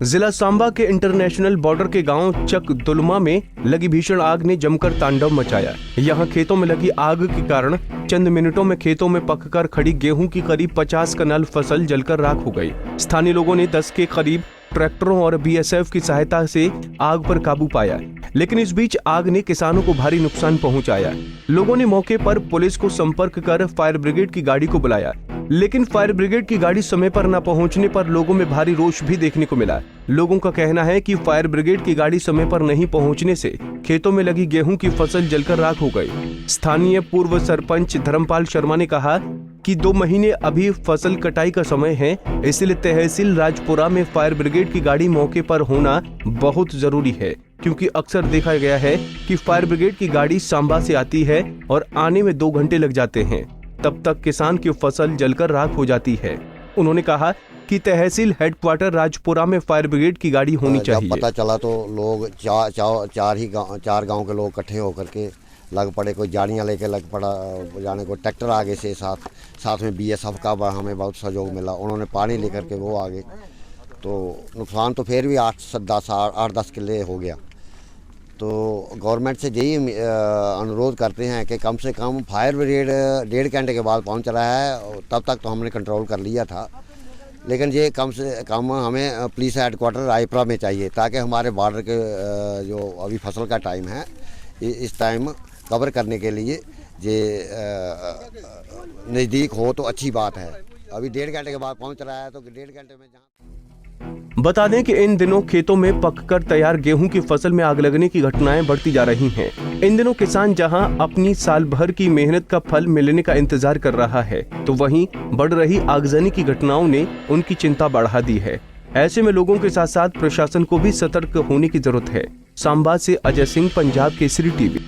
जिला सांबा के international border के गांव चकदुलमा में लगी भीषण आग ने जमकर तांडव मचाया। यहां खेतों में लगी आग के कारण चंद मिनटों में खेतों में पककर खड़ी गेहूं की करीब 50 कनाल फसल जलकर राख हो गई। स्थानीय लोगों ने 10 के करीब ट्रैक्टरों और बीएसएफ की सहायता से आग पर काबू पाया, लेकिन इस बीच आग ने किसानों को भारी नुकसान पहुंचाया। लोगों ने मौके पर पुलिस को संपर्क कर फायर ब्रिगेड की गाड़ी को बुलाया, लेकिन फायर ब्रिगेड की गाड़ी समय पर न पहुंचने पर लोगों में भारी रोष भी देखने को मिला। लोगों का कहना है कि फायर ब्रिगेड की गाड़ी समय पर नहीं पहुंचने से खेतों में लगी गेहूं की फसल जलकर राख हो गई। स्थानीय पूर्व सरपंच धर्मपाल शर्मा ने कहा कि 2 महीने अभी फसल कटाई का समय है, इसलिए तहसील राजपुरा में फायर ब्रिगेड की गाड़ी मौके पर होना बहुत जरूरी है, क्योंकि अक्सर देखा गया है कि फायर ब्रिगेड की गाड़ी सांबा से आती है और आने में 2 घंटे लग जाते हैं, तब तक किसान की फसल जलकर राख हो जाती है। उन्होंने कहा कि तहसील हेडक्वार्टर राजपुरा में फायर ब्रिगेड की गाड़ी होनी चाहिए। जब पता चला तो लोग चार गांव के लोग इकट्ठे होकर के लग पड़े। कोई जाड़ियाँ लेके लग पड़ा जाने को, ट्रैक्टर आगे से साथ में बीएसएफ का हमें बहुत सहयोग मिला। उन्होंने पानी लेकर के वो आगे, तो नुकसान तो फिर भी 8-10 किले हो गया। तो गवर्नमेंट से यही अनुरोध करते हैं कि कम से कम फायर ब्रिगेड 1.5 घंटे के बाद पहुंच रहा है। तब तक तो हमने कंट्रोल कर लिया था, लेकिन ये कम से कम हमें पुलिस हेडक्वार्टर रायपुरा में चाहिए, ताकि हमारे बॉर्डर के जो अभी फसल का टाइम है, इस टाइम कवर करने के लिए ये नज़दीक हो तो अच्छी बात है। अभी 1.5 घंटे के बाद पहुंच रहा है, तो 1.5 घंटे में बता दें कि इन दिनों खेतों में पककर तैयार गेहूं की फसल में आग लगने की घटनाएं बढ़ती जा रही हैं। इन दिनों किसान जहां अपनी साल भर की मेहनत का फल मिलने का इंतजार कर रहा है, तो वहीं बढ़ रही आगजनी की घटनाओं ने उनकी चिंता बढ़ा दी है। ऐसे में लोगों के साथ साथ प्रशासन को भी सतर्क होने की जरूरत है। सांबा से अजय सिंह, पंजाब केसरी टीवी।